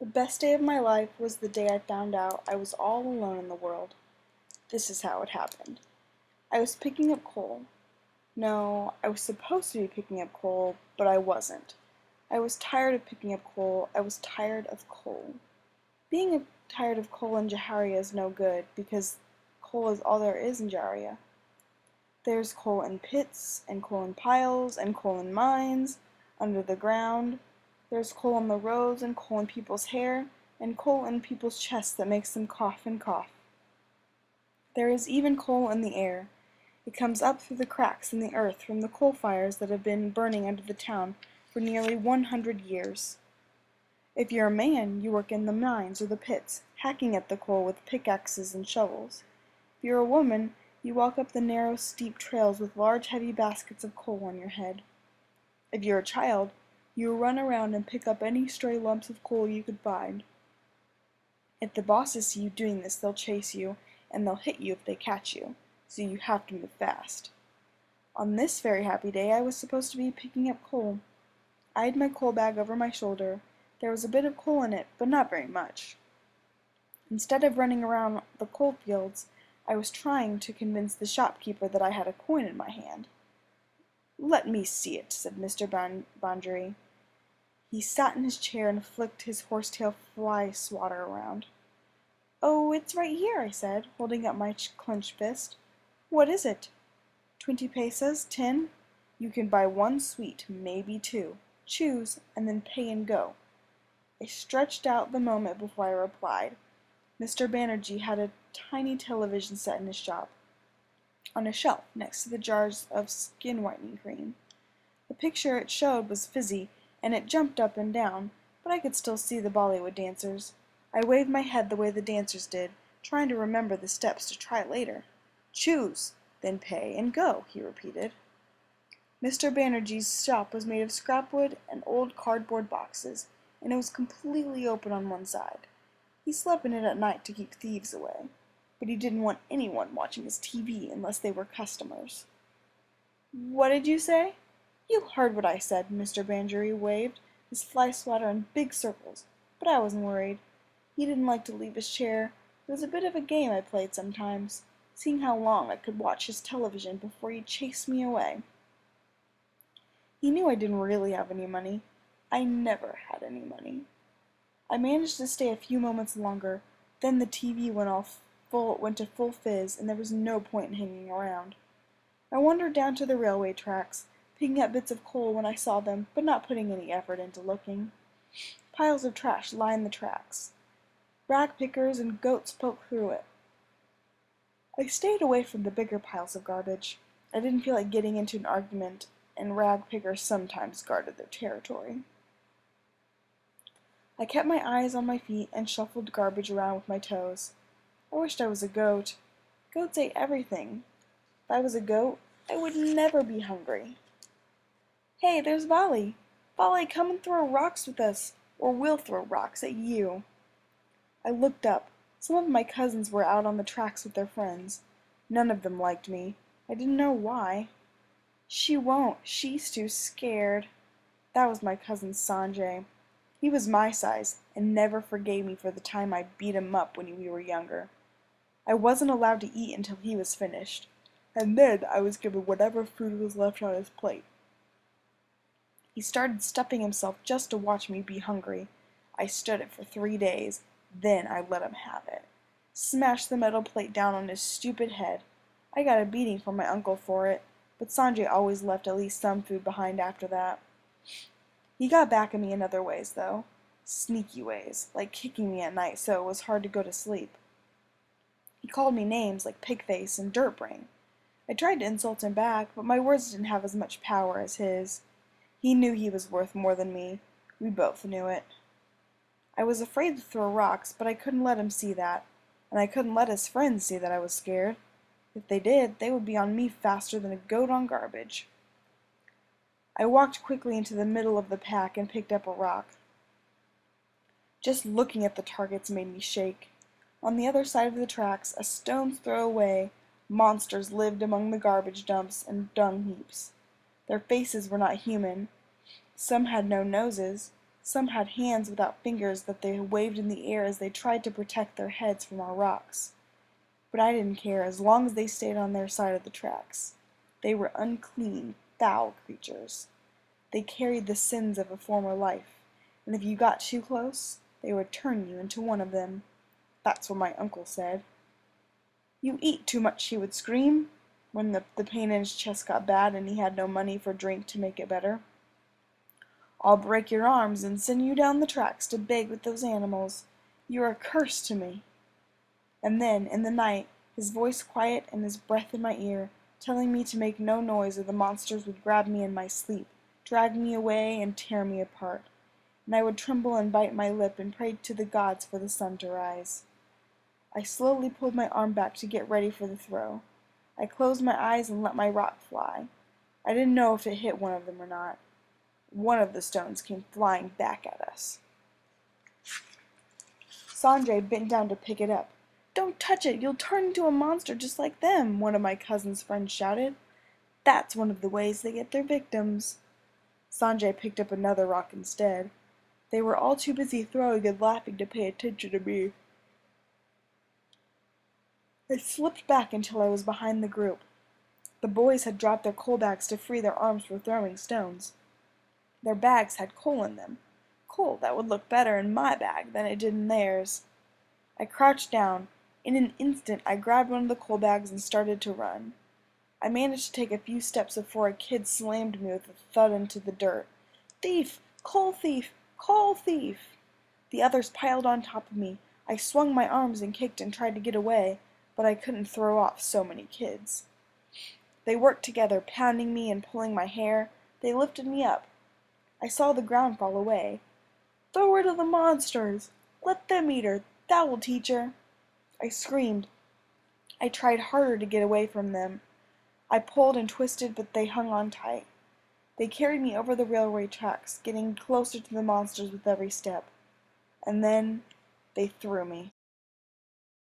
The best day of my life was the day I found out I was all alone in the world. This is how it happened. I was picking up coal. No, I was supposed to be picking up coal, but I wasn't. I was tired of picking up coal. I was tired of coal. Being tired of coal in Jaharia is no good, because coal is all there is in Jaharia. There's coal in pits, and coal in piles, and coal in mines, under the ground. There's coal on the roads, and coal in people's hair, and coal in people's chests that makes them cough and cough. There is even coal in the air. It comes up through the cracks in the earth from the coal fires that have been burning under the town for nearly 100 years. If you're a man, you work in the mines or the pits, hacking at the coal with pickaxes and shovels. If you're a woman, you walk up the narrow, steep trails with large, heavy baskets of coal on your head. If you're a child, you run around and pick up any stray lumps of coal you could find. If the bosses see you doing this, they'll chase you, and they'll hit you if they catch you, so you have to move fast. On this very happy day, I was supposed to be picking up coal. I had my coal bag over my shoulder. There was a bit of coal in it, but not very much. Instead of running around the coal fields, I was trying to convince the shopkeeper that I had a coin in my hand. "Let me see it," said Mr. Bondry. He sat in his chair and flicked his horsetail fly swatter around. "Oh, it's right here," I said, holding up my clenched fist. "What is it?" "20 pesos, 10. You can buy one sweet, maybe two. Choose, and then pay and go." I stretched out the moment before I replied. Mr. Banerjee had a tiny television set in his shop, on a shelf next to the jars of skin whitening cream. The picture it showed was fizzy, and it jumped up and down, but I could still see the Bollywood dancers. I waved my head the way the dancers did, trying to remember the steps to try later. "Choose, then pay and go," he repeated. Mr. Banerjee's shop was made of scrapwood and old cardboard boxes, and it was completely open on one side. He slept in it at night to keep thieves away, but he didn't want anyone watching his TV unless they were customers. "What did you say?" "You heard what I said." Mr. Banerjee waved his fly swatter in big circles, but I wasn't worried. He didn't like to leave his chair. It was a bit of a game I played sometimes, seeing how long I could watch his television before he chased me away. He knew I didn't really have any money. I never had any money. I managed to stay a few moments longer, then the TV went to full fizz, and there was no point in hanging around. I wandered down to the railway tracks, picking up bits of coal when I saw them, but not putting any effort into looking. Piles of trash lined the tracks. Rag pickers and goats poked through it. I stayed away from the bigger piles of garbage. I didn't feel like getting into an argument, and rag pickers sometimes guarded their territory. I kept my eyes on my feet and shuffled garbage around with my toes. I wished I was a goat. Goats ate everything. If I was a goat, I would never be hungry. "Hey, there's Vali! Vali, come and throw rocks with us, or we'll throw rocks at you." I looked up. Some of my cousins were out on the tracks with their friends. None of them liked me. I didn't know why. "She won't. She's too scared." That was my cousin Sanjay. He was my size, and never forgave me for the time I beat him up when we were younger. I wasn't allowed to eat until he was finished, and then I was given whatever food was left on his plate. He started stuffing himself just to watch me be hungry. I stood it for 3 days, then I let him have it. Smashed the metal plate down on his stupid head. I got a beating from my uncle for it, but Sanjay always left at least some food behind after that. He got back at me in other ways, though. Sneaky ways, like kicking me at night so it was hard to go to sleep. He called me names like Pigface and Dirtbrain. I tried to insult him back, but my words didn't have as much power as his. He knew he was worth more than me. We both knew it. I was afraid to throw rocks, but I couldn't let him see that, and I couldn't let his friends see that I was scared. If they did, they would be on me faster than a goat on garbage. I walked quickly into the middle of the pack and picked up a rock. Just looking at the targets made me shake. On the other side of the tracks, a stone's throw away, monsters lived among the garbage dumps and dung heaps. Their faces were not human. Some had no noses. Some had hands without fingers that they waved in the air as they tried to protect their heads from our rocks. But I didn't care as long as they stayed on their side of the tracks. They were unclean, foul creatures. They carried the sins of a former life, and if you got too close, they would turn you into one of them. That's what my uncle said. "You eat too much," he would scream, when the pain in his chest got bad and he had no money for drink to make it better. "I'll break your arms and send you down the tracks to beg with those animals. You're a curse to me." And then, in the night, his voice quiet and his breath in my ear, telling me to make no noise or the monsters would grab me in my sleep, drag me away, and tear me apart. And I would tremble and bite my lip and pray to the gods for the sun to rise. I slowly pulled my arm back to get ready for the throw. I closed my eyes and let my rock fly. I didn't know if it hit one of them or not. One of the stones came flying back at us. Sanjay bent down to pick it up. "Don't touch it! You'll turn into a monster just like them," one of my cousin's friends shouted. "That's one of the ways they get their victims." Sanjay picked up another rock instead. They were all too busy throwing and laughing to pay attention to me. I slipped back until I was behind the group. The boys had dropped their coal bags to free their arms for throwing stones. Their bags had coal in them. Coal that would look better in my bag than it did in theirs. I crouched down. In an instant I grabbed one of the coal bags and started to run. I managed to take a few steps before a kid slammed me with a thud into the dirt. "Thief! Coal thief! Coal thief!" The others piled on top of me. I swung my arms and kicked and tried to get away, but I couldn't throw off so many kids. They worked together, pounding me and pulling my hair. They lifted me up. I saw the ground fall away. "Throw her to the monsters! Let them eat her! That will teach her!" I screamed. I tried harder to get away from them. I pulled and twisted, but they hung on tight. They carried me over the railway tracks, getting closer to the monsters with every step. And then they threw me.